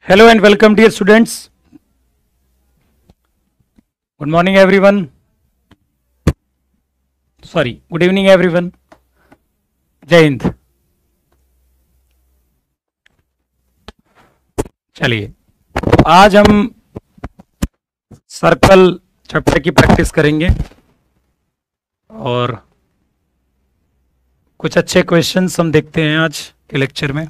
Hello and welcome, dear students. Good morning, everyone. Sorry, good evening, everyone. जय हिंद. चलिए, आज हम सर्कल चैप्टर की प्रैक्टिस करेंगे और कुछ अच्छे क्वेश्चंस हम देखते हैं आज के लेक्चर में.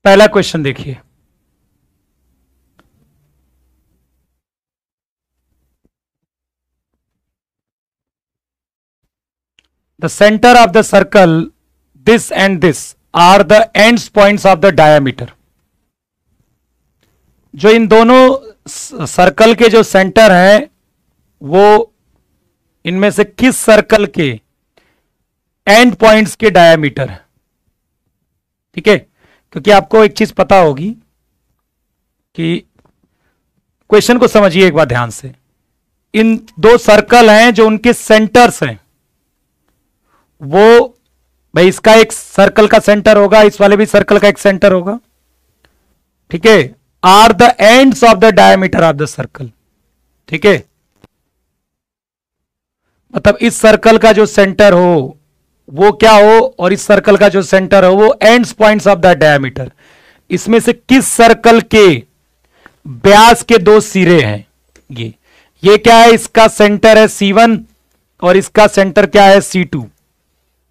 पहला क्वेश्चन देखिए. The center of the circle, this and this are the ends points of the diameter. जो इन दोनों सर्कल के जो सेंटर हैं वो इनमें से किस सर्कल के एंड पॉइंट्स के डायमीटर है. ठीक है, क्योंकि आपको एक चीज पता होगी कि क्वेश्चन को समझिए एक बार ध्यान से. इन दो सर्कल हैं जो उनके सेंटर्स हैं, वो भाई इसका एक सर्कल का सेंटर होगा, इस वाले भी सर्कल का एक सेंटर होगा. ठीक है, are the ends of the diameter of the circle. ठीक है, मतलब इस सर्कल का जो सेंटर हो वो क्या हो और इस सर्कल का जो सेंटर हो वो ends points of the diameter. इसमें से किस सर्कल के व्यास के दो सिरे हैं. ये क्या है, इसका सेंटर है C1 और इसका सेंटर क्या है C2.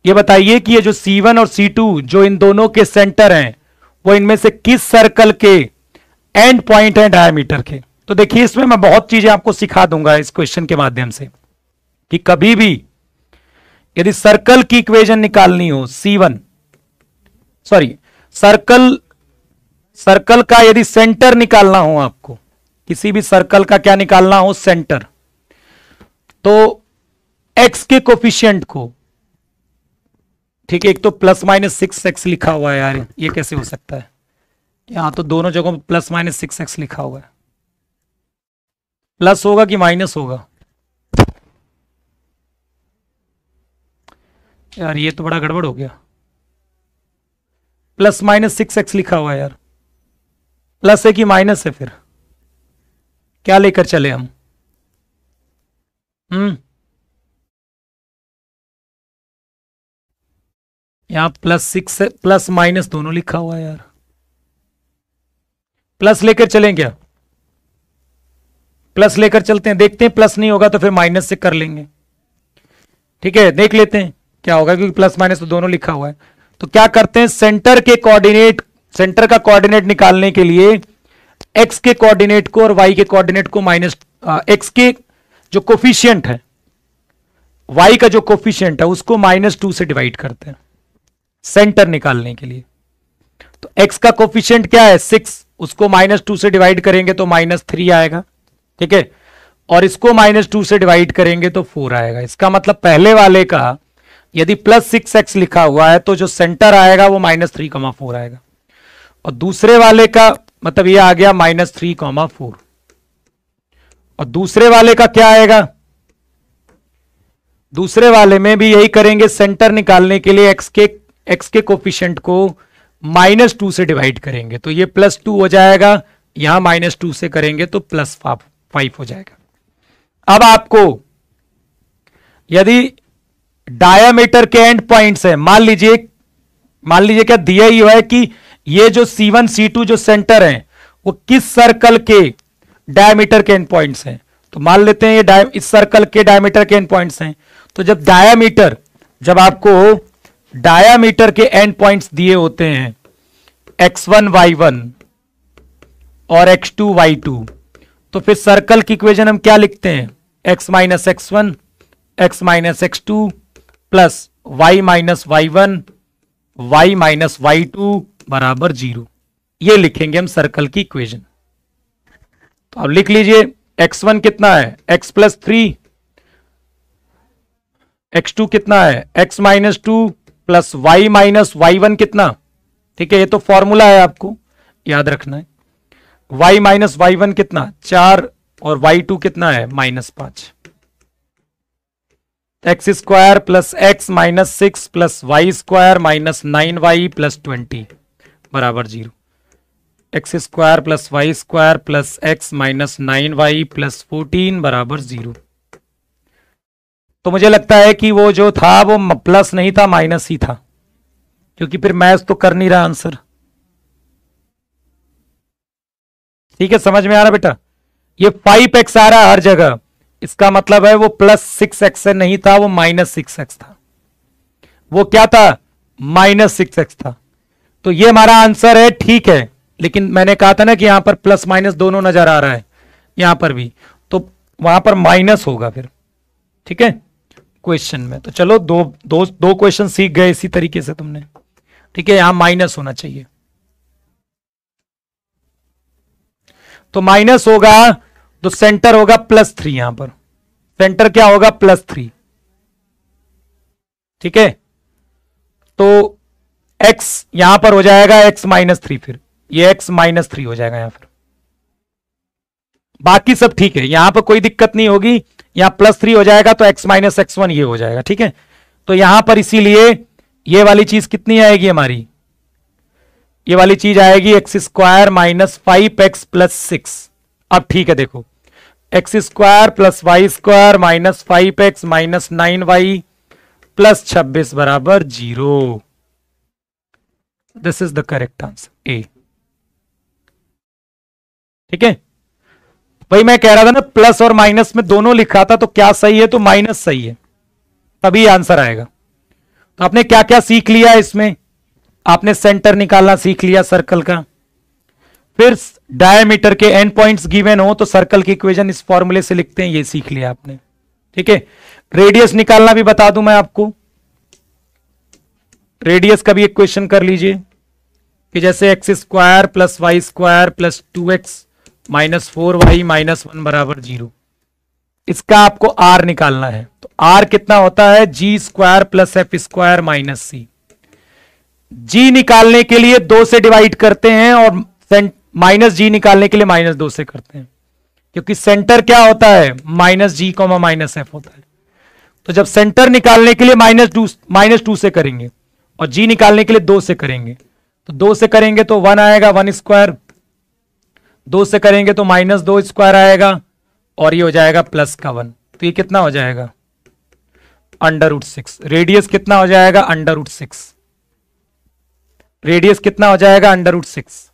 ये बताइए कि ये जो C1 और C2 जो इन दोनों के सेंटर हैं वो इनमें से किस सर्कल के एंड पॉइंट हैं डायमीटर के. तो देखिए, इसमें मैं बहुत चीजें आपको सिखा दूंगा इस क्वेश्चन के माध्यम से कि कभी भी यदि सर्कल की इक्वेशन निकालनी हो सर्कल का यदि सेंटर निकालना हो, आपको किसी भी सर्कल का क्या निकालना हो, सेंटर, तो x के कोफिशिएंट को, ठीक है, एक तो ±6x लिखा हुआ है यार, ये कैसे हो सकता है. यहां तो दोनों जगहों पर ±6x लिखा हुआ है. प्लस होगा कि माइनस होगा यार, ये तो बड़ा गड़बड़ हो गया. ±6x लिखा हुआ है यार, प्लस है कि माइनस है, फिर क्या लेकर चले हम. यहां +6 है, प्लस माइनस दोनों लिखा हुआ है यार. प्लस लेकर चलें क्या, प्लस लेकर चलते हैं, देखते हैं प्लस नहीं होगा तो फिर माइनस से कर लेंगे. ठीक है, देख लेते हैं क्या होगा, क्योंकि प्लस माइनस तो दोनों लिखा हुआ है. तो क्या करते हैं, सेंटर का कोऑर्डिनेट निकालने के लिए एक्स के कोऑर्डिनेट को और वाई के कोऑर्डिनेट को एक्स के जो कोफिशिएंट है, वाई का जो कोफिशिएंट है उसको -2 से डिवाइड करते हैं सेंटर निकालने के लिए. तो एक्स का कोफिशिएंट क्या है 6, उसको -2 से डिवाइड करेंगे तो -3 आएगा. ठीक है, और इसको -2 से डिवाइड करेंगे तो 4 आएगा. इसका मतलब पहले वाले का यदि +6x लिखा हुआ है तो जो सेंटर आएगा वो -3,4 आएगा, और दूसरे वाले का मतलब ये आ गया -3,4, और दूसरे वाले का क्या आएगा, दूसरे वाले में भी यही करेंगे. सेंटर निकालने के लिए एक्स के कोफिशिएंट को -2 से डिवाइड करेंगे तो ये +2 हो जाएगा, यहां -2 से करेंगे तो +5 हो जाएगा. अब आपको यदि डायामीटर के एंड पॉइंट्स है, मान लीजिए क्या दिया ही हुआ है कि ये जो C1 C2 जो सेंटर हैं वो किस सर्कल के डायामीटर के एंड पॉइंट्स हैं. तो मान लेते हैं ये इस सर्कल के डायामीटर के एंड पॉइंट्स हैं. तो जब आपको डायामीटर के एंड पॉइंट्स दिए होते हैं x1 y1 और x2 y2, तो फिर सर्कल की इक्वेशन हम क्या लिखते हैं, x x1 x x2 plus y y1 y y2 बराबर 0. ये लिखेंगे हम सर्कल की इक्वेशन. तो अब लिख लीजिए x1 कितना है, x + 3 x2 कितना है, x minus two plus y minus y one कितना, ठीक है, ये तो फॉर्मूला है, आपको याद रखना है। y माइनस वाई वन कितना 4 और y2 कितना है -5। X square plus x minus 6 plus y square minus 9y plus 20 बराबर 0। X square plus y square plus x minus 9y plus 14 बराबर 0। तो मुझे लगता है कि वो जो था वो प्लस नहीं था, माइनस ही था, क्योंकि फिर मैथ तो कर नहीं रहा आंसर। ठीक है, समझ में आ रहा बेटा? ये 5x आ रहा है हर जगह, इसका मतलब है वो +6x से नहीं था, वो -6x था। वो क्या था, -6x था। तो ये हमारा आंसर है, ठीक है। लेकिन मैंने कहा था ना कि यहां पर प्लस माइनस दोनों नजर आ रहा है, यहां पर भी, तो वहां पर माइनस होगा फिर, ठीक है, क्वेश्चन में। तो चलो दो क्वेश्चन सीख गए इसी तरीके से तुमने, ठीक है। यहां माइनस होना चाहिए, तो माइनस होगा तो सेंटर होगा +3, यहां पर सेंटर क्या होगा +3, ठीक है। तो x यहां पर हो जाएगा x -3, फिर ये x -3 हो जाएगा यहां पर। बाकी सब ठीक है, यहां पर कोई दिक्कत नहीं होगी, यहां +3 हो जाएगा तो x -x1 ये हो जाएगा, ठीक है। तो यहां पर इसीलिए ये वाली चीज कितनी आएगी हमारी, ये वाली चीज आएगी x square minus 5x plus 6। अब ठीक है, देखो x square plus y square minus 5x minus 9y plus 26 बराबर 0। This is the correct answer ए, ठीक है। भाई मैं कह रहा था ना प्लस और माइनस में दोनों लिखा था, तो क्या सही है, तो माइनस सही है, तभी आंसर आएगा। तो आपने क्या क्या सीख लिया इसमें, आपने सेंटर निकालना सीख लिया सर्कल का, फिर डायमीटर के एंड पॉइंट्स गिवन हो तो सर्कल की इक्वेशन इस फॉर्मूले से लिखते हैं, ये सीख लिया आपने, ठीक है। रेडियस निकालना भी बता दूं मैं आपको, रेडियस का भी एक क्वेश्चन कर लीजिए कि जैसे x square plus y square plus 2x minus 4y minus 1 बराबर 0, इसका आपको r निकालना है। तो r कितना होता है, g square plus F square minus c। g निकालने के लिए 2 से डिवाइड करते हैं और माइनस जी निकालने के लिए -2 से करते हैं, क्योंकि सेंटर क्या होता है, -g, -f होता है। तो जब सेंटर निकालने के लिए -2 से करेंगे और g निकालने के लिए 2 से करेंगे, तो 2 से करेंगे तो 1 आएगा, 1 स्क्वायर, 2 से करेंगे तो -2 स्क्वायर आएगा, और ये हो जाएगा प्लस का 1। तो ये कितना हो जाएगा, √6। रेडियस कितना हो जाएगा, √6। रेडियस कितना हो जाएगा, √6।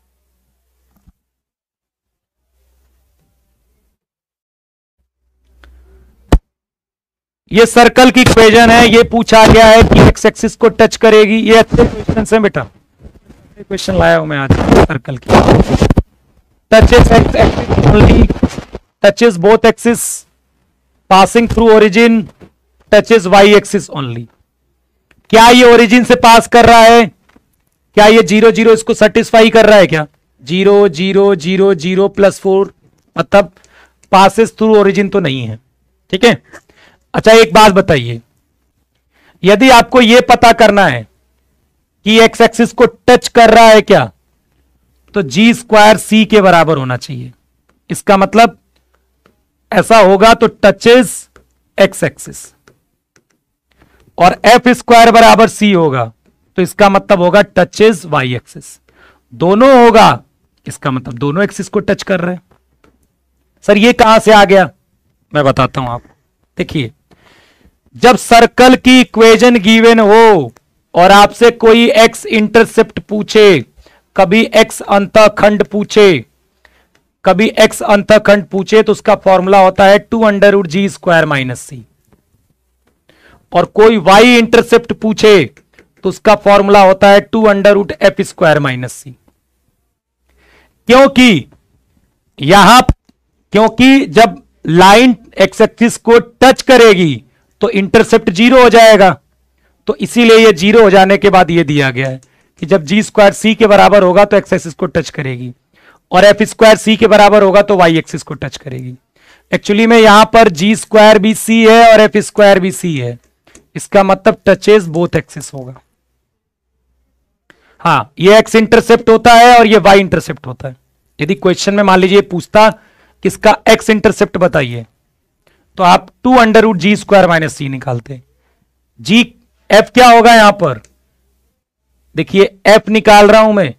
ये सर्कल की इक्वेशन है, ये पूछा गया है कि एक्स एक्सिस को टच करेगी। ये अच्छे क्वेश्चन है बेटा, क्वेश्चन लाया हूं मैं आज सर्कल की। Touches x axis only, touches both axis, passing through origin, touches y axis only. क्या ये ओरिजिन से पास कर रहा है, क्या ये 0 0 इसको सेटिस्फाई कर रहा है, क्या 0 0 0 0 +4 मतलब पासिस थ्रू ओरिजिन तो नहीं है, ठीक है। अच्छा एक बात बताइए, यदि आपको यह पता करना है कि एक्स एक्सिस को टच कर रहा है क्या, तो जी स्क्वायर सी के बराबर होना चाहिए। इसका मतलब ऐसा होगा तो टचेस एक्स एक्सिस, और एफ स्क्वायर बराबर सी होगा तो इसका मतलब होगा टचेस वाई एक्सिस। दोनों होगा, इसका मतलब दोनों एक्सिस को टच कर रहे हैं। सर ये कहां से आ गया, मैं बताता हूं आपको। देखिए, जब सर्कल की इक्वेशन गिवन हो और आपसे कोई एक्स इंटरसेप्ट पूछे, कभी एक्स अंतःखंड पूछे, कभी एक्स अंतःखंड पूछे, तो उसका फॉर्मूला होता है 2√g स्क्वायर माइनस c। और कोई वाई इंटरसेप्ट पूछे तो उसका फॉर्मूला होता है 2√f स्क्वायर माइनस c। क्योंकि जब लाइन एक्स एक्सिस को टच करेगी तो इंटरसेप्ट 0 हो जाएगा, तो इसीलिए ये 0 हो जाने के बाद ये दिया गया है कि जब जी स्क्वायर सी के बराबर होगा तो एक्स एक्सिस को टच करेगी, और एफ स्क्वायर सी के बराबर होगा तो वाई एक्सिस को टच करेगी। एक्चुअली में यहां पर जी स्क्वायर भी सी है और एफ स्क्वायर भी सी है, इसका मतलब टचेस बोथ एक्सिस होगा। हाँ, ये एक्स इंटरसेप्ट होता है और ये वाई इंटरसेप्ट होता है। यदि क्वेश्चन में मान लीजिए पूछता किसका एक्स इंटरसेप्ट बताइए, तो आप 2√g² माइनस सी निकालते। जी एफ क्या होगा यहां पर, देखिए एफ निकाल रहा हूं मैं,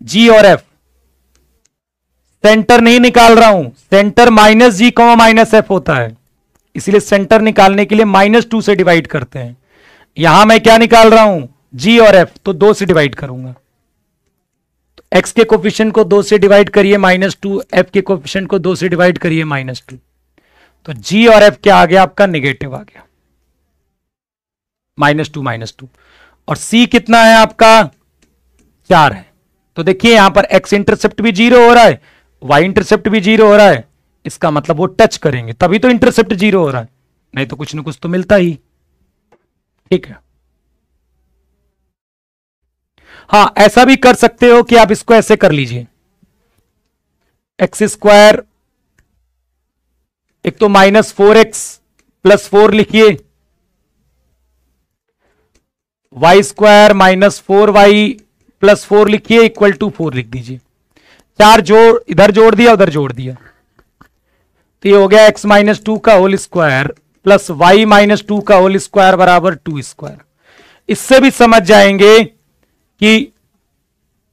जी और एफ, सेंटर नहीं निकाल रहा हूं, सेंटर माइनस जी कॉमा माइनस एफ होता है, इसलिए सेंटर निकालने के लिए -2 से डिवाइड करते हैं। यहां मैं क्या निकाल रहा हूं, जी और एफ, तो 2 से डिवाइड करूंगा। तो एक्स के कोफिशिएंट को 2 से डिवाइड करिए -2, एफ के कोफिशिएंट को 2 से डिवाइड करिए -2, तो जी और एफ क्या आ गया आपका, नेगेटिव आ गया, -2 और सी कितना है आपका, 4 है। तो देखिए यहां पर एक्स इंटरसेप्ट भी 0 हो रहा है, वाई इंटरसेप्ट भी 0 हो रहा है, इसका मतलब वो टच करेंगे तभी तो इंटरसेप्ट 0 हो रहा है, नहीं तो कुछ ना कुछ तो मिलता ही। ठीक है, हां ऐसा भी कर सकते हो कि आप इसको ऐसे कर लीजिए, x², एक तो -4x + 4 लिखिए, y² -4y + 4 लिखिए = 4 लिख दीजिए। 4 जोड़ इधर जोड़ दिया, उधर जोड़ दिया, तो ये हो गया x -2 का होल स्क्वायर प्लस y -2 का होल स्क्वायर बराबर 2²। इससे भी समझ जाएंगे कि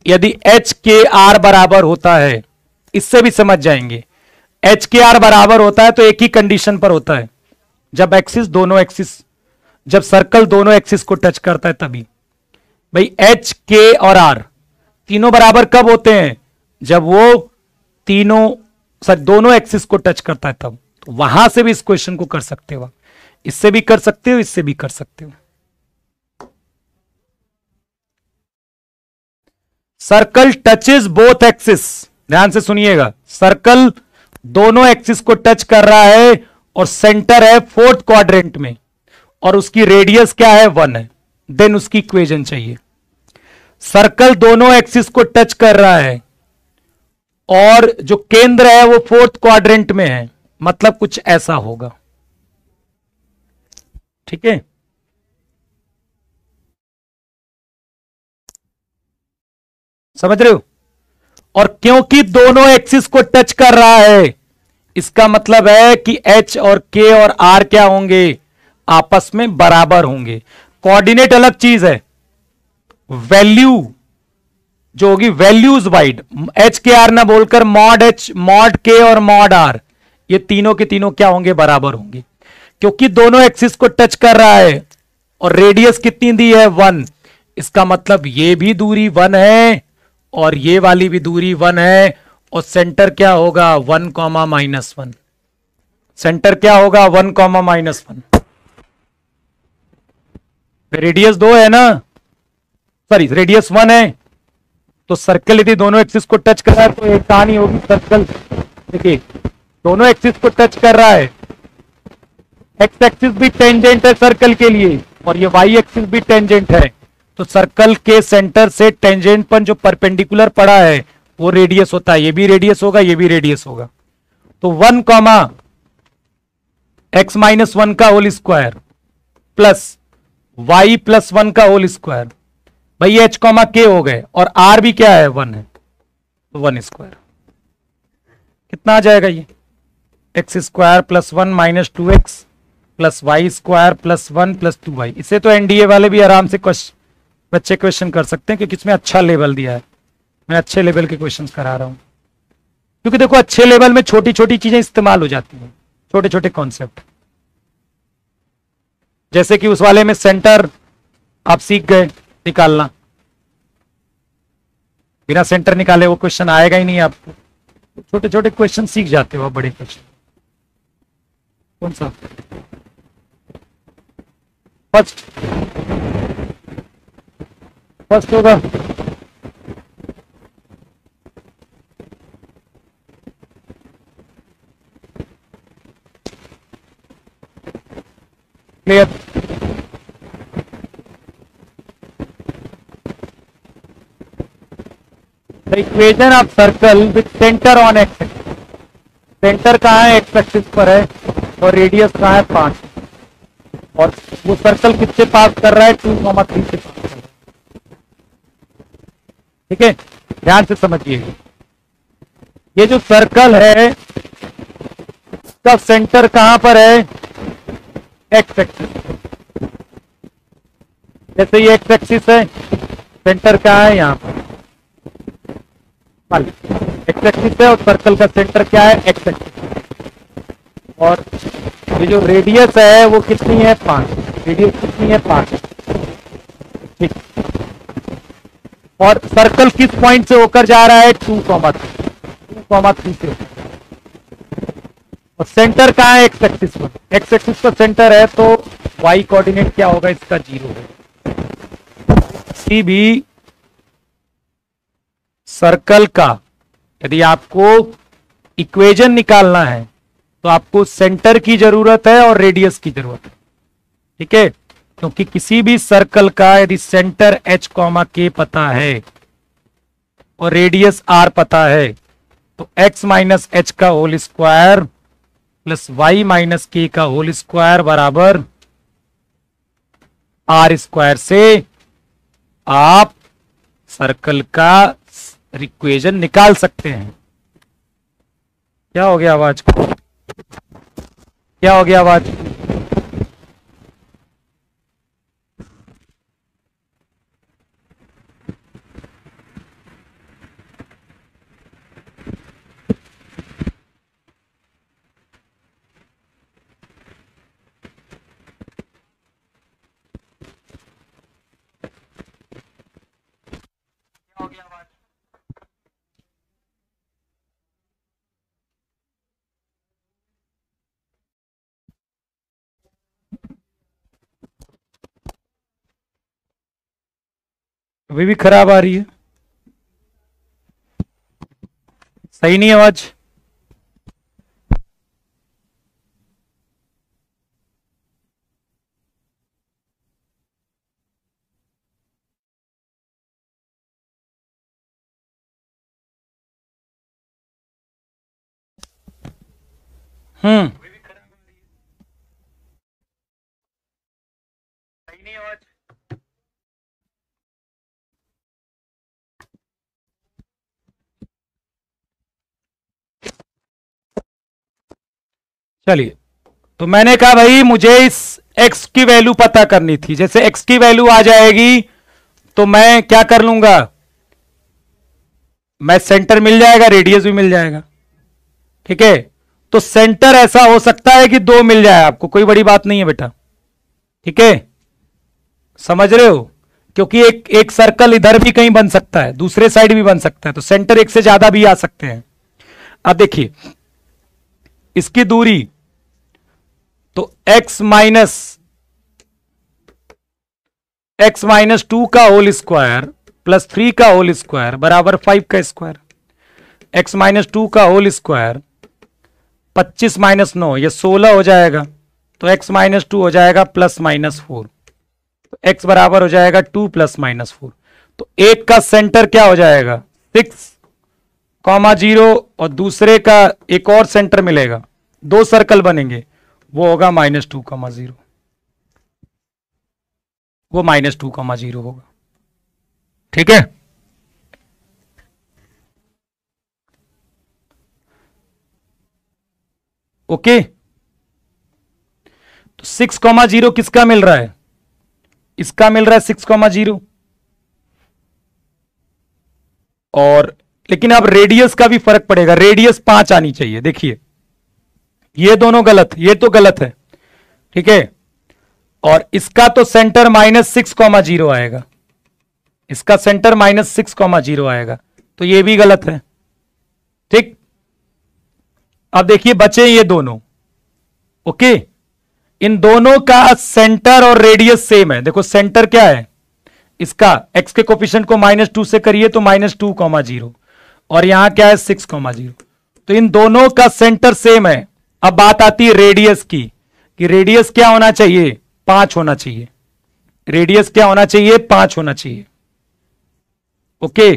यदि h के r बराबर होता है, इससे भी समझ जाएंगे h के r बराबर होता है तो एक ही कंडीशन पर होता है, जब एक्सिस दोनों एक्सिस, जब सर्कल दोनों एक्सिस को टच करता है तभी। भाई h k और r तीनों बराबर कब होते हैं, जब वो तीनों दोनों एक्सिस को टच करता है तब। तो वहां से भी इस क्वेश्चन को कर सकते हो, इससे भी कर सकते हो, इससे भी कर सकते हो। सर्कल टचेस बोथ एक्सिस, ध्यान से सुनिएगा, सर्कल दोनों एक्सिस को टच कर रहा है और सेंटर है 4th क्वाड्रेंट में और उसकी रेडियस क्या है, 1 है, देन उसकी इक्वेशन चाहिए। सर्कल दोनों एक्सिस को टच कर रहा है और जो केंद्र है वो 4th क्वाड्रेंट में है, मतलब कुछ ऐसा होगा। ठीक है, समझ रहे हो। और क्योंकि दोनों एक्सिस को टच कर रहा है, इसका मतलब है कि H और K और R क्या होंगे, आपस में बराबर होंगे। कोऑर्डिनेट अलग चीज है, वैल्यू जो होगी वैल्यूज वाइड, H के R ना बोलकर मॉड H मॉड K और मॉड R, ये तीनों के तीनों क्या होंगे, बराबर होंगे। क्योंकि दोनों एक्सिस को टच कर रहा है और रेडियस कितनी दी है, 1, इसका मतलब ये भी दूरी 1 है और ये वाली भी दूरी 1 है और सेंटर क्या होगा, 1, -1। सेंटर क्या होगा, 1, -1। रेडियस 2 है ना, सॉरी रेडियस 1 है, तो सर्कल यदि दोनों एक्सिस को टच कर रहा है तो एक कहानी होगी, सर्कल देखिए दोनों एक्सिस को टच कर रहा है, एक्स एक्सिस भी टेंजेंट है सर्कल के लिए और ये वाई एक्सिस भी टेंजेंट है, तो सर्कल के सेंटर से टेंजेंट पर जो परपेंडिकुलर पड़ा है वो रेडियस होता है, ये भी रेडियस होगा, ये भी रेडियस होगा। तो 1, x -1 का होल स्क्वायर प्लस y +1 का होल स्क्वायर, भाई h, k हो गए और r भी क्या है, 1 है, तो 1²। कितना आ जाएगा ये, x² + 1 - 2x + y² + 1 + 2y। इसे तो एनडीए वाले भी आराम से बच्चे क्वेश्चन कर सकते हैं क्योंकि इसमें अच्छा लेवल दिया है, मैं अच्छे लेवल के क्वेश्चंस करा रहा हूं। क्योंकि देखो अच्छे लेवल में छोटी छोटी चीजें इस्तेमाल हो जाती हैं, छोटे छोटे कॉन्सेप्ट, जैसे कि उस वाले में सेंटर आप सीख गए निकालना, बिना सेंटर निकाले वो क्वेश्चन आएगा ही नहीं आपको। छोटे छोटे क्वेश्चन सीख जाते हो आप, बड़े क्वेश्चन कौन सा, फर्स्ट होगा, clear. The equation of circle with centre on x, centre कहाँ है, एक्स एक्सिस पर है और रेडियस कहाँ है, 5, और वो सर्कल किससे पास कर रहा है, 2,3 से पास कर रहा है। ठीक है, ध्यान से समझिए, ये जो सर्कल है इसका सेंटर कहां पर है, एक्स एक्सिस। जैसे ये एक्स एक्सिस है, सेंटर कहां है, यहां पर एक्स एक्सिस है और सर्कल का सेंटर क्या है, एक्स एक्सिस। और ये जो रेडियस है वो कितनी है, 5। रेडियस कितनी है, 5। ठीक, और सर्कल किस पॉइंट से होकर जा रहा है, 2,3 से। और सेंटर कहां है, एक्स एक्सिस पर। एक्स एक्सिस पर सेंटर है तो वाई कोऑर्डिनेट क्या होगा, इसका 0 है। किसी भी सर्कल का यदि आपको इक्वेशन निकालना है तो आपको सेंटर की जरूरत है और रेडियस की जरूरत है। ठीक है, क्योंकि किसी भी सर्कल का यदि सेंटर h, k पता है और रेडियस r पता है तो x माइनस एच का whole square plus y minus k का होल स्क्वायर बराबर r स्क्वायर से आप सर्कल का इक्वेशन निकाल सकते हैं। क्या हो गया आवाज को, क्या हो गया आवाज, क्या हो गया आवाज, अभी भी खराब आ रही है, सही नहीं आवाज। सही नहीं आवाज। चलिए, तो मैंने कहा भाई मुझे इस x की वैल्यू पता करनी थी। जैसे x की वैल्यू आ जाएगी तो मैं क्या कर लूंगा, मैं सेंटर मिल जाएगा, रेडियस भी मिल जाएगा। ठीक है, तो सेंटर ऐसा हो सकता है कि 2 मिल जाए आपको, कोई बड़ी बात नहीं है बेटा। ठीक है, समझ रहे हो, क्योंकि एक सर्कल इधर भी कहीं बन सकता है, दूसरे साइड भी बन सकता है, तो सेंटर एक से ज्यादा भी आ सकते हैं। अब देखिए इसकी दूरी, तो x माइनस 2 का होल स्क्वायर प्लस 3 का होल स्क्वायर बराबर 5 का स्क्वायर। x माइनस 2 का होल स्क्वायर 25 माइनस 9 ये 16 हो जाएगा, तो x माइनस 2 हो जाएगा प्लस माइनस 4, तो x बराबर हो जाएगा 2 प्लस माइनस 4। तो एक का सेंटर क्या हो जाएगा 6,0 और दूसरे का एक और सेंटर मिलेगा, 2 सर्कल बनेंगे, वो होगा -2,0, वो -2,0 होगा। ठीक है, ओके। तो 6,0 किसका मिल रहा है, इसका मिल रहा है 6,0, और लेकिन अब रेडियस का भी फर्क पड़ेगा, रेडियस 5 आनी चाहिए। देखिए ये दोनों गलत, ये तो गलत है। ठीक है, और इसका तो सेंटर -6,0 आएगा, इसका सेंटर -6,0 आएगा, तो ये भी गलत है। ठीक, अब देखिए बचे ये दोनों। ओके, इन दोनों का सेंटर और रेडियस सेम है। देखो सेंटर क्या है इसका, x के कोफिशिएंट को -2 से करिए तो -2,0, और यहां क्या है 6,0, तो इन दोनों का सेंटर सेम है। अब बात आती है रेडियस की, कि रेडियस क्या होना चाहिए, 5 होना चाहिए। रेडियस क्या होना चाहिए, 5 होना चाहिए। ओके,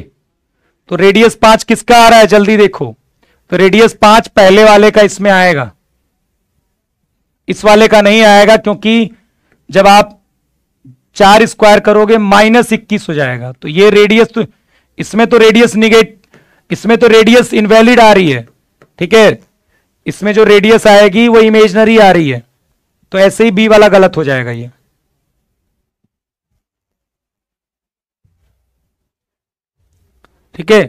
तो रेडियस 5 किसका आ रहा है, जल्दी देखो। तो रेडियस 5 पहले वाले का इसमें आएगा, इस वाले का नहीं आएगा, क्योंकि जब आप 4 स्क्वायर करोगे -21 हो जाएगा। तो ये रेडियस, तो इसमें तो रेडियस इसमें तो रेडियस इनवैलिड आ रही है, ठीक है, इसमें जो रेडियस आएगी वो इमेजनरी आ रही है, तो ऐसे ही बी वाला गलत हो जाएगा ये। ठीक है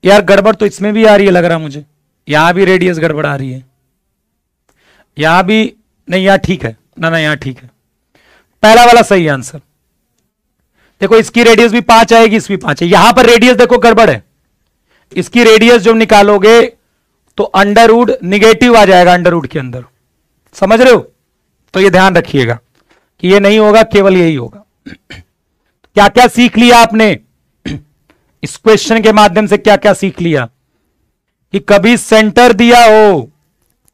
यार, गड़बड़ तो इसमें भी आ रही है लग रहा मुझे, यहां भी रेडियस गड़बड़ आ रही है, यहां भी नहीं, यहां ठीक है ना, यहां ठीक है, पहला वाला सही आंसर। देखो इसकी रेडियस भी 5 आएगी, इसकी 5 है, यहां पर रेडियस देखो गड़बड़ है, इसकी रेडियस जो निकालोगे तो अंडर रूट निगेटिव आ जाएगा अंडर रूट के अंदर, समझ रहे हो? तो ये ध्यान रखिएगा कि ये नहीं होगा, केवल यही होगा। क्या क्या सीख लिया आपने इस क्वेश्चन के माध्यम से? क्या क्या सीख लिया कि कभी सेंटर दिया हो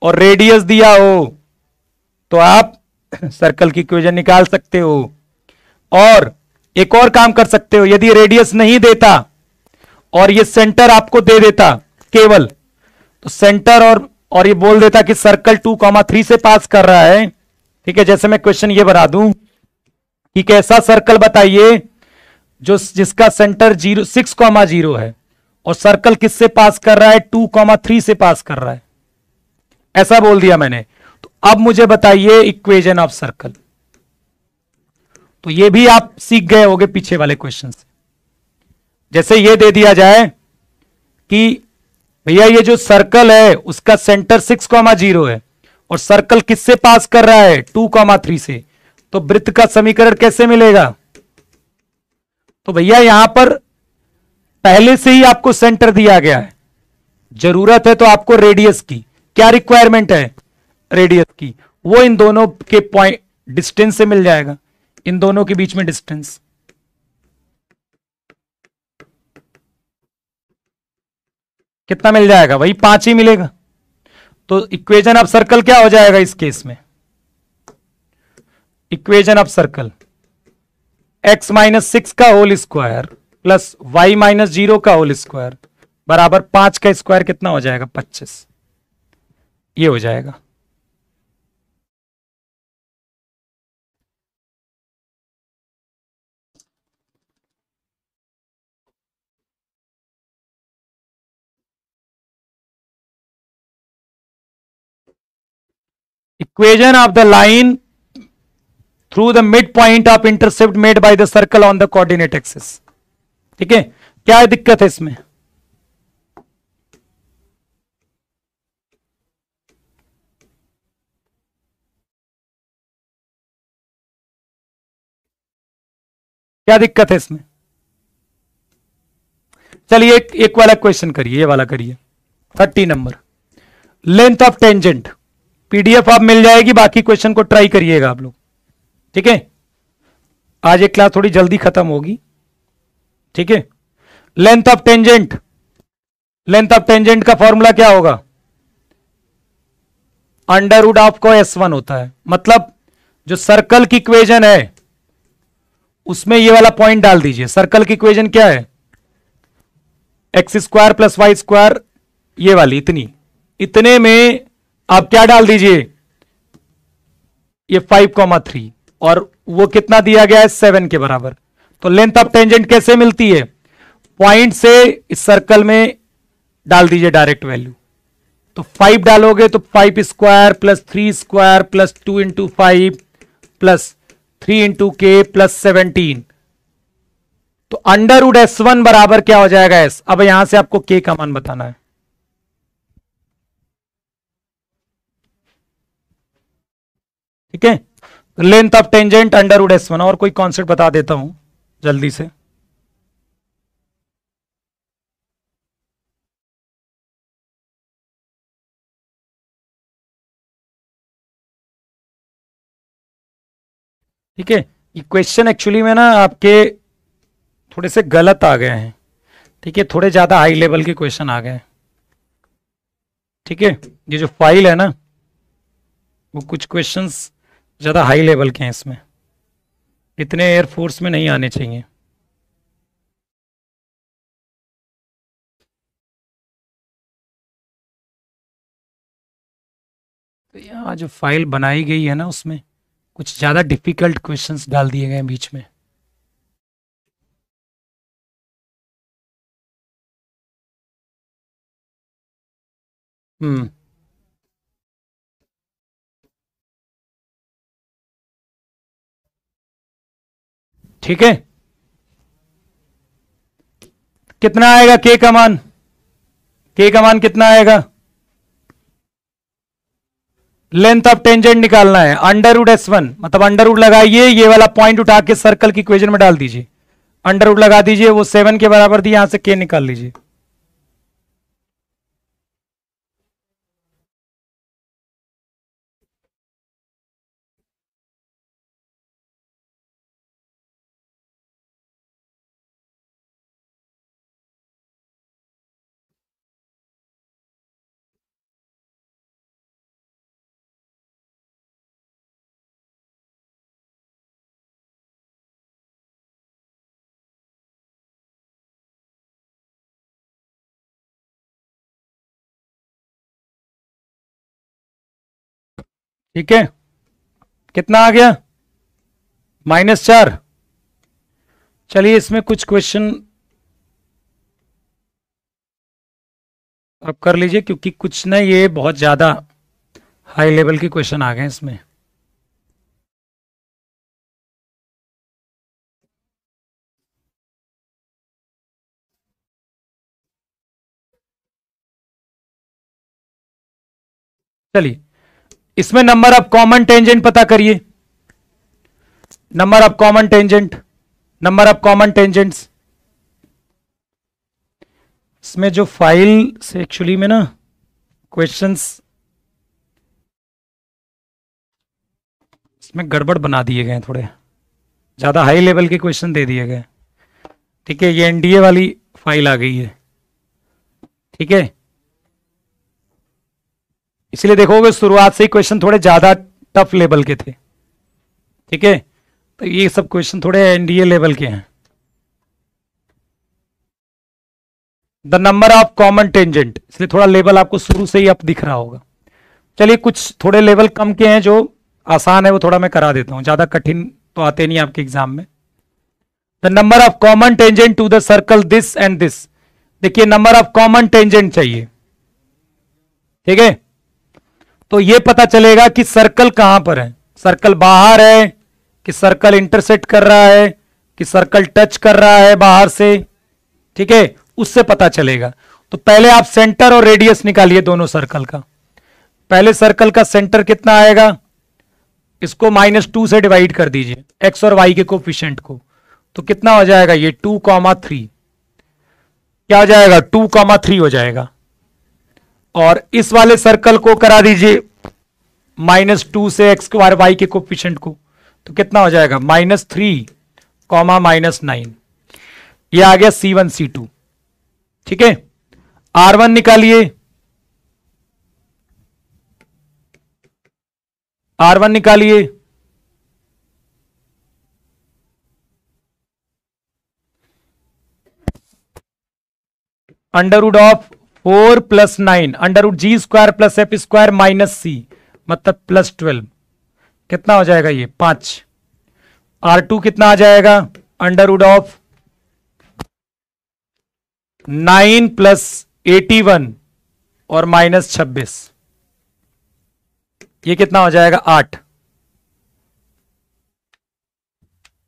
और रेडियस दिया हो तो आप सर्कल की इक्वेशन निकाल सकते हो, और एक और काम कर सकते हो, यदि रेडियस नहीं देता और ये सेंटर आपको दे देता केवल, तो सेंटर और ये बोल देता कि सर्कल 2,3 से पास कर रहा है, ठीक है, जैसे मैं क्वेश्चन ये बना दूं कि कैसा सर्कल बताइए जिसका सेंटर 6,0 है और सर्कल किससे पास कर रहा है? 2,3 से पास कर रहा है, ऐसा बोल दिया मैंने। तो अब मुझे बताइए इक्वेशन ऑफ सर्कल। तो ये भी आप सीख गए होंगे पीछे वाले क्वेश्चन से। जैसे ये दे दिया जाए कि भैया ये जो सर्कल है उसका सेंटर 6,0 है और सर्कल किससे पास कर रहा है? 2,3 से, तो वृत्त का समीकरण कैसे मिलेगा? तो भैया यहां पर पहले से ही आपको सेंटर दिया गया है, जरूरत है तो आपको रेडियस की, क्या रिक्वायरमेंट है? रेडियस की, वो इन दोनों के पॉइंट डिस्टेंस से मिल जाएगा, इन दोनों के बीच में डिस्टेंस कितना मिल जाएगा? वही 5 ही मिलेगा। तो इक्वेशन ऑफ सर्कल क्या हो जाएगा इस केस में? इक्वेशन ऑफ सर्कल x-6 का होल स्क्वायर प्लस y-0 का होल स्क्वायर बराबर 5 का स्क्वायर कितना हो जाएगा? 25, ये हो जाएगा। Equation of the line through the mid point of intercept made by the circle on the coordinate axis. ठीक है, क्या दिक्कत है इसमें? क्या दिक्कत है इसमें? चलिए एक वाला क्वेश्चन करिए, ये वाला करिए 30 number, length of tangent. PDF आप मिल जाएगी, बाकी क्वेश्चन को ट्राई करिएगा आप लोग, ठीक है। आज एक क्लास थोड़ी जल्दी खत्म होगी, ठीक है। Length of tangent, length of tangent का फॉर्मूला क्या होगा? अंडर रूट ऑफ को S1 होता है, मतलब जो सर्कल की इक्वेशन है उसमें ये वाला पॉइंट डाल दीजिए। सर्कल की इक्वेशन क्या है? x² प्लस y², ये वाली इतनी, इतने में आप क्या डाल दीजिए? ये 5,3, और वो कितना दिया गया है? 7 के बराबर। तो लेंथ ऑफ टेंजेंट कैसे मिलती है? पॉइंट से इस सर्कल में डाल दीजिए डायरेक्ट वैल्यू, तो 5 डालोगे तो 5² plus 3² plus 2 into 5 plus 3 into के प्लस 17, तो अंडर रूट S1 बराबर क्या हो जाएगा? S। अब यहां से आपको के का मान बताना है, ठीक है। Length of tangent under root S1। और कोई कॉन्सेप्ट बता देता हूं जल्दी से। ठीक है, ये क्वेश्चन एक्चुअली में ना आपके थोड़े से गलत आ गए हैं, ठीक है, थोड़े ज्यादा हाई लेवल के क्वेश्चन आ गए हैं, ठीक है। ये जो फाइल है ना, वो कुछ क्वेश्चंस ज्यादा हाई लेवल के हैं, इसमें इतने एयरफोर्स में नहीं आने चाहिए। तो यहाँ जो फाइल बनाई गई है ना उसमें कुछ ज़्यादा डिफिकल्ट क्वेश्चंस डाल दिए गए हैं बीच में। हम्म। ठीक है, कितना आएगा के का मान? के का मान कितना आएगा? लेंथ ऑफ टेंजेंट निकालना है, अंडर रूट S1, मतलब अंडर रूट लगाइए, ये वाला पॉइंट उठा के सर्कल की इक्वेशन में डाल दीजिए, अंडर रूट लगा दीजिए, वो 7 के बराबर थी, यहां से के निकाल लीजिए। ठीक है, कितना आ गया? -4। चलिए इसमें कुछ क्वेश्चन आप कर लीजिए, क्योंकि कुछ ना ये बहुत ज्यादा हाई लेवल के क्वेश्चन आ गए हैं इसमें। चलिए इसमें नंबर ऑफ कॉमन टेंजेंट पता करिए, number of common tangent, number of common tangents. इसमें जो फाइल से एक्चुअली में ना क्वेश्चंस इसमें गड़बड़ बना दिए गए हैं, थोड़े ज्यादा हाई लेवल के क्वेश्चन दे दिए गए। ठीक है, ये एनडीए वाली फाइल आ गई है। ठीक है, इसलिए देखोगे शुरुआत से ही क्वेश्चन थोड़े ज्यादा टफ लेवल के थे। ठीक है, तो ये सब क्वेश्चन थोड़े एनडीए लेवल के हैं। The number of common tangent, इसलिए थोड़ा लेवल आपको शुरू से ही अप दिख रहा होगा। चलिए कुछ थोड़े लेवल कम के हैं, जो आसान है वो थोड़ा मैं करा देता हूं, ज्यादा कठिन तो आते नहीं आपके एग्जाम में। The number of common tangent to the circle this and this. देखिए नंबर ऑफ कॉमन टेंजेंट चाहिए। ठीक है, तो ये पता चलेगा कि सर्कल कहां पर है, सर्कल बाहर है कि सर्कल इंटरसेक्ट कर रहा है कि सर्कल टच कर रहा है बाहर से। ठीक है, उससे पता चलेगा। तो पहले आप सेंटर और रेडियस निकालिए दोनों सर्कल का। पहले सर्कल का सेंटर कितना आएगा, इसको -2 से डिवाइड कर दीजिए, एक्स और वाई के कोफिशिएंट को, तो कितना हो जाएगा ये 2,3। क्या हो जाएगा, 2,3 हो जाएगा। और इस वाले सर्कल को करा दीजिए -2 से एक्स और वाई के कोफिशिएंट को, तो कितना हो जाएगा -3, -9। ये आ गया C1 C2। ठीक है, R1 निकालिए, R1 निकालिए। √4 + 9, √G² + F² - C, मतलब +12, कितना हो जाएगा ये 5। R2 कितना आ जाएगा, √9 + 81 और -26, ये कितना हो जाएगा 8।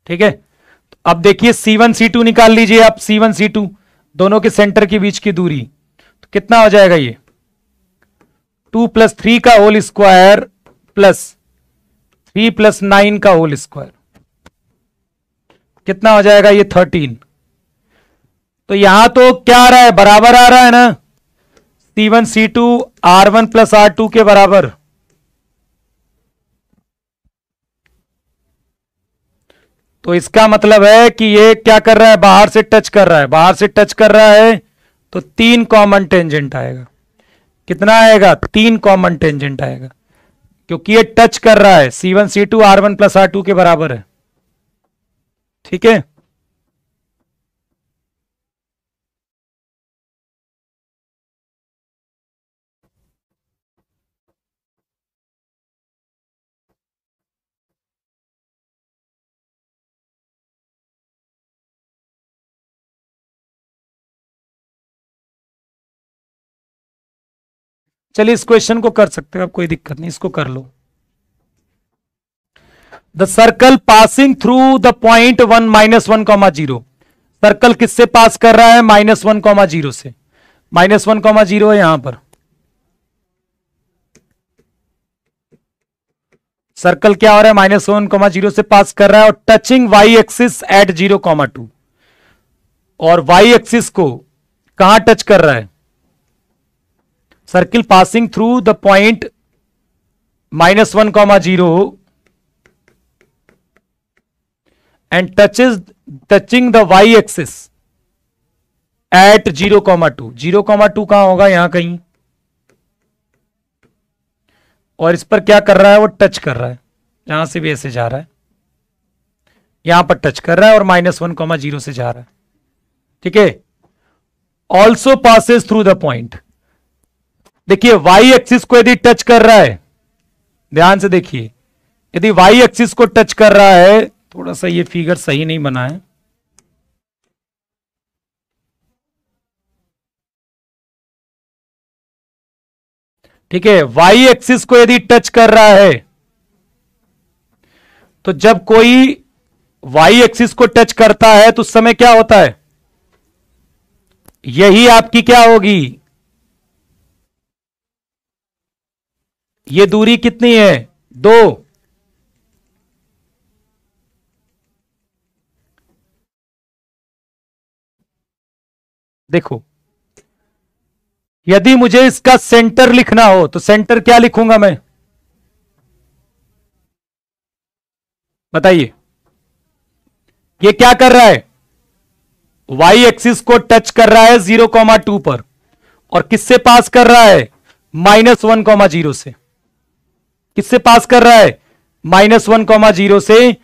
ठीक है, तो अब देखिए C1 C2 निकाल लीजिए आप, C1 C2 दोनों के सेंटर के बीच की दूरी, तो कितना हो जाएगा ये 2 + 3 का होल स्क्वायर प्लस 3 + 9 का होल स्क्वायर, कितना हो जाएगा ये 13। तो यहां तो क्या आ रहा है, बराबर आ रहा है ना, C1 C2 R1 + R2 के बराबर। तो इसका मतलब है कि ये क्या कर रहा है, बाहर से टच कर रहा है, बाहर से टच कर रहा है, तो 3 कॉमन टेंजेंट आएगा। कितना आएगा, 3 कॉमन टेंजेंट आएगा, क्योंकि ये टच कर रहा है, C1 C2 R1 + R2 के बराबर है। ठीक है, चलिए इस क्वेश्चन को कर सकते हो आप, कोई दिक्कत नहीं, इसको कर लो। The circle passing through the point 1 -1, 0। Circle किससे पास कर रहा है? -1, 0 से। -1, 0 है यहां पर। सर्कल क्या हो रहा है? -1, 0 से पास कर रहा है, और टचिंग वाई एक्सिस एट 0, 2। और वाई एक्सिस को कहां टच कर रहा है? Circle passing through the point -1, 0 and touching the y axis at 0, 2। 0, 2 कहां होगा? यहां कहीं। और इस पर क्या कर रहा है? वो टच कर रहा है, यहां से भी ऐसे जा रहा है, यहां पर टच कर रहा है, और -1, 0 से जा रहा है। ठीक है। Also passes through the point. देखिए वाई एक्सिस को यदि टच कर रहा है, ध्यान से देखिए, यदि वाई एक्सिस को टच कर रहा है, थोड़ा सा ये फिगर सही नहीं बना है, ठीक है। वाई एक्सिस को यदि टच कर रहा है, तो जब कोई वाई एक्सिस को टच करता है तो उस समय क्या होता है? यही आपकी क्या होगी? ये दूरी कितनी है? 2। देखो, यदि मुझे इसका सेंटर लिखना हो तो सेंटर क्या लिखूंगा मैं? बताइए। ये क्या कर रहा है? वाई एक्सिस को टच कर रहा है 0, 2 पर, और किससे पास कर रहा है? -1, 0 से। किससे पास कर रहा है? -1, 0 से,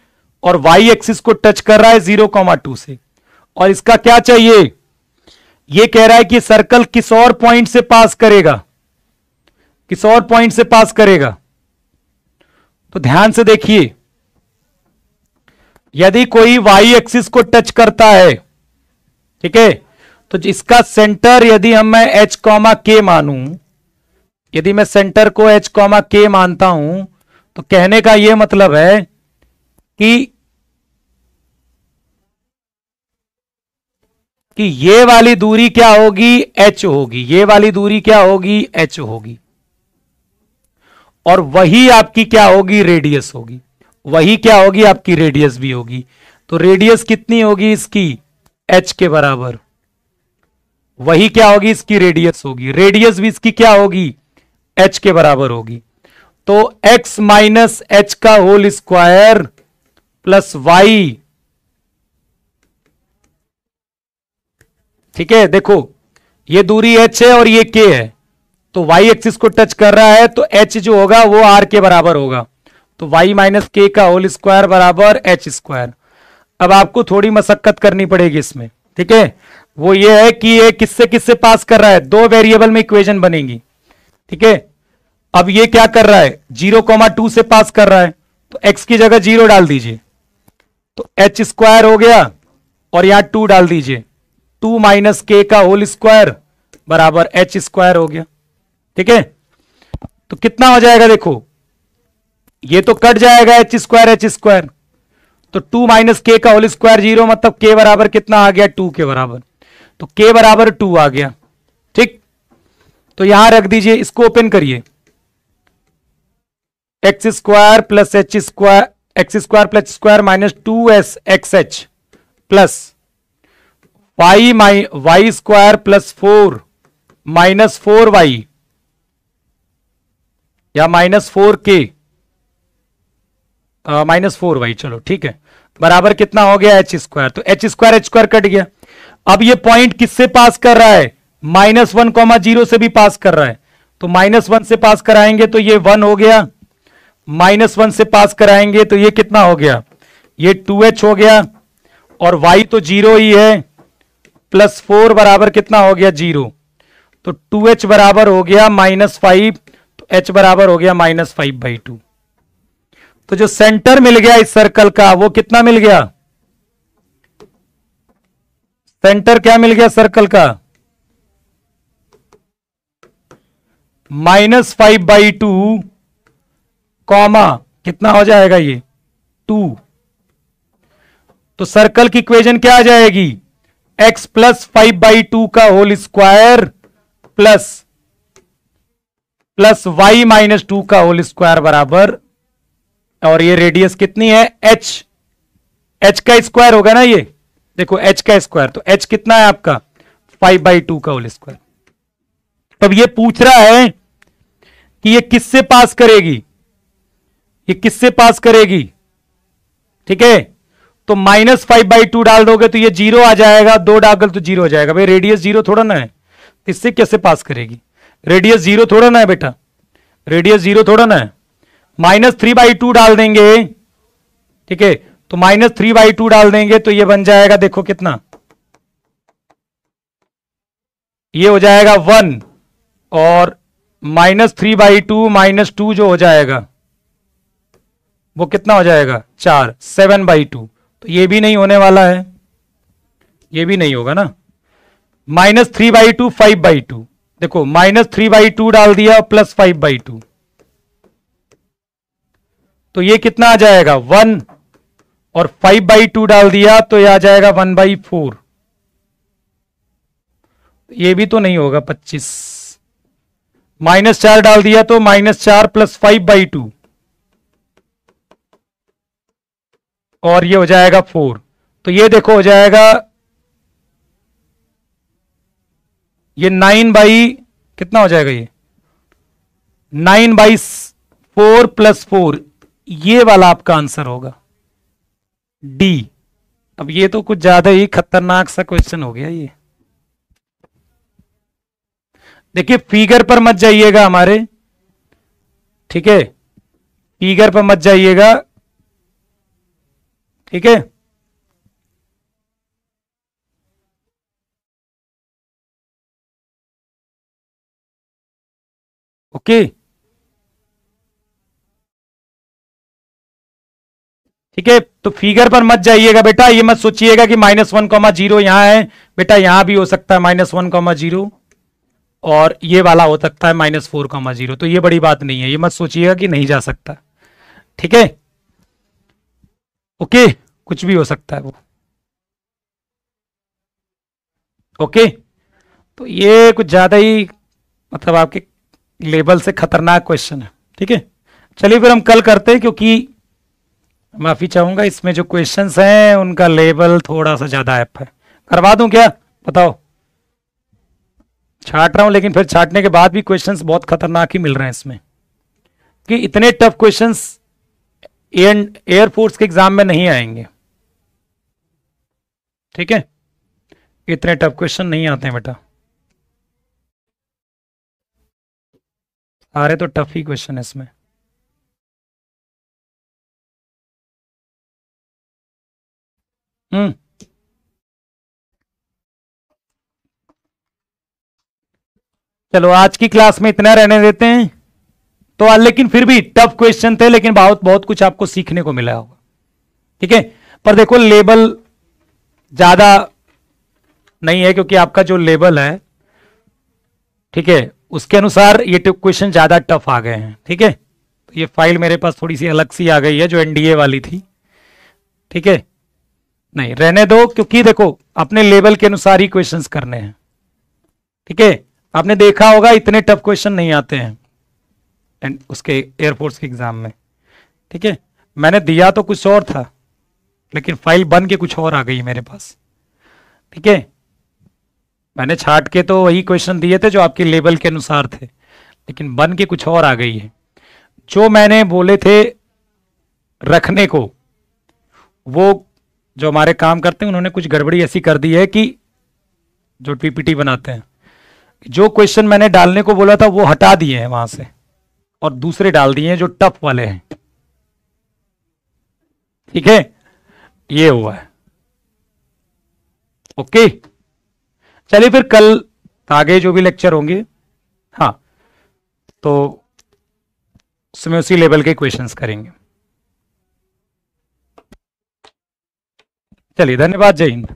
और वाई एक्सिस को टच कर रहा है 0, 2 से। और इसका क्या चाहिए? ये कह रहा है कि सर्कल किस और पॉइंट से पास करेगा, किस और पॉइंट से पास करेगा। तो ध्यान से देखिए, यदि कोई वाई एक्सिस को टच करता है, ठीक है, तो इसका सेंटर यदि मैं h, k मानूं, यदि मैं सेंटर को h, k मानता हूं, तो कहने का यह मतलब है कि ये वाली दूरी क्या होगी? h होगी। ये वाली दूरी क्या होगी? h होगी। और वही आपकी क्या होगी? रेडियस होगी। वही क्या होगी? आपकी रेडियस भी होगी। तो रेडियस कितनी होगी इसकी? h के बराबर। वही क्या होगी? इसकी रेडियस होगी। रेडियस भी इसकी क्या होगी? h के बराबर होगी। तो x माइनस h का होल स्क्वायर प्लस y, ठीक है। देखो ये दूरी h है और ये k है, तो y एक्सिस को टच कर रहा है, तो h जो होगा वो r के बराबर होगा। तो y माइनस के का होल स्क्वायर बराबर h स्क्वायर। अब आपको थोड़ी मशक्कत करनी पड़ेगी इसमें, ठीक है। वो ये है कि ये किससे किससे पास कर रहा है? 2 वेरिएबल में इक्वेशन बनेगी, ठीक है। अब ये क्या कर रहा है? 0, 2 से पास कर रहा है, तो x की जगह 0 डाल दीजिए, तो h स्क्वायर हो गया, और यहां 2 डाल दीजिए, 2 माइनस के का होल स्क्वायर बराबर h स्क्वायर हो गया, ठीक है। तो कितना हो जाएगा? देखो ये तो कट जाएगा, h स्क्वायर, तो 2 माइनस के का होल स्क्वायर 0, मतलब k बराबर कितना आ गया? 2 के बराबर। तो k बराबर 2 आ गया, ठीक। तो यहां रख दीजिए, इसको ओपन करिए, x square plus h square, x square plus square minus 2s x h plus y square plus 4 minus 4y या माइनस 4k माइनस 4y, चलो ठीक है, बराबर कितना हो गया? h square. तो h स्क्वायर कट गया। अब ये पॉइंट किससे पास कर रहा है? -1, 0 से भी पास कर रहा है, तो -1 से पास कराएंगे तो ये 1 हो गया, -1 से पास कराएंगे तो ये कितना हो गया? ये 2h हो गया, और y तो 0 ही है, प्लस 4 बराबर कितना हो गया? 0। तो 2h बराबर हो गया -5, तो h बराबर हो गया -5/2। तो जो सेंटर मिल गया इस सर्कल का, वो कितना मिल गया? सेंटर क्या मिल गया सर्कल का? -5/2 कॉमा कितना हो जाएगा ये 2। तो सर्कल की इक्वेशन क्या आ जाएगी, x प्लस 5/2 का whole square plus y minus 2 का होल स्क्वायर बराबर, और ये रेडियस कितनी है h का स्क्वायर होगा ना ये, देखो h का स्क्वायर, तो h कितना है आपका 5/2 का होल स्क्वायर। तब ये पूछ रहा है कि ये किससे पास करेगी, ये किससे पास करेगी, ठीक है। तो -5/2 डाल दोगे तो ये 0 आ जाएगा, 2 डाल तो 0 हो जाएगा। भाई रेडियस 0 थोड़ा ना है, इससे कैसे पास करेगी, रेडियस 0 थोड़ा ना है बेटा, रेडियस 0 थोड़ा ना है। -3/2 डाल देंगे, ठीक है, तो -3/2 डाल देंगे तो ये बन जाएगा, देखो कितना, ये हो जाएगा 1, और -3/2 -2 जो हो जाएगा वो कितना हो जाएगा 4, 7/2। तो ये भी नहीं होने वाला है, ये भी नहीं होगा ना। -3/2 5/2, देखो -3/2 डाल दिया प्लस 5/2, तो ये कितना आ जाएगा 1, और 5/2 डाल दिया तो ये आ जाएगा 1/4। ये भी तो नहीं होगा 25, -4 डाल दिया तो -4 प्लस 5/2, और ये हो जाएगा 4। तो ये देखो हो जाएगा ये 9 कितना हो जाएगा, ये 9/4 प्लस 4, ये वाला आपका आंसर होगा डी। अब ये तो कुछ ज्यादा ही खतरनाक सा क्वेश्चन हो गया ये। देखिए फिगर पर मत जाइएगा हमारे, ठीक है, फिगर पर मत जाइएगा, ठीक है। ओके, ठीक है, तो फिगर पर मत जाइएगा बेटा, ये मत सोचिएगा कि -1,0 यहां है, बेटा यहां भी हो सकता है -1,0, और ये वाला हो सकता है -4,0, तो ये बड़ी बात नहीं है, ये मत सोचिएगा कि नहीं जा सकता, ठीक है। ओके, कुछ भी हो सकता है वो, ओके। तो ये कुछ ज्यादा ही मतलब आपके लेवल से खतरनाक क्वेश्चन है, ठीक है। चलिए फिर हम कल करते हैं, क्योंकि माफी चाहूंगा इसमें जो क्वेश्चंस हैं उनका लेवल थोड़ा सा ज्यादा ऐप है। करवा दूं क्या, बताओ, छाट रहा हूं, लेकिन फिर छाटने के बाद भी क्वेश्चंस बहुत खतरनाक ही मिल रहे हैं इसमें, कि इतने टफ क्वेश्चंस एयरफोर्स के एग्जाम में नहीं आएंगे, ठीक है, इतने टफ क्वेश्चन नहीं आते हैं बेटा, सारे तो टफ ही क्वेश्चन है इसमें। चलो आज की क्लास में इतना रहने देते हैं। तो लेकिन फिर भी टफ क्वेश्चन थे, लेकिन बहुत बहुत कुछ आपको सीखने को मिला होगा, ठीक है। पर देखो लेवल ज्यादा नहीं है, क्योंकि आपका जो लेवल है, ठीक है, उसके अनुसार ये क्वेश्चन ज्यादा टफ आ गए हैं, ठीक है। तो ये फाइल मेरे पास थोड़ी सी अलग सी आ गई है, जो एनडीए वाली थी, ठीक है। नहीं रहने दो, क्योंकि देखो अपने लेवल के अनुसार ही क्वेश्चंस करने हैं, ठीक है। आपने देखा होगा इतने टफ क्वेश्चन नहीं आते हैं एंड उसके एयरफोर्स के एग्जाम में, ठीक है। मैंने दिया तो कुछ और था, लेकिन फाइल बन के कुछ और आ गई मेरे पास, ठीक है। मैंने छाट के तो वही क्वेश्चन दिए थे जो आपके लेवल के अनुसार थे, लेकिन बन के कुछ और आ गई है। जो मैंने बोले थे रखने को, वो जो हमारे काम करते हैं उन्होंने कुछ गड़बड़ी ऐसी कर दी है कि जो पीपीटी बनाते हैं, जो क्वेश्चन मैंने डालने को बोला था वो हटा दिए हैं वहां से, और दूसरे डाल दिए हैं जो टफ वाले हैं, ठीक है। ये हुआ है, ओके। चलिए फिर कल आगे जो भी लेक्चर होंगे, हाँ, तो उसमें उसी लेवल के क्वेश्चंस करेंगे। चलिए धन्यवाद, जय हिंद।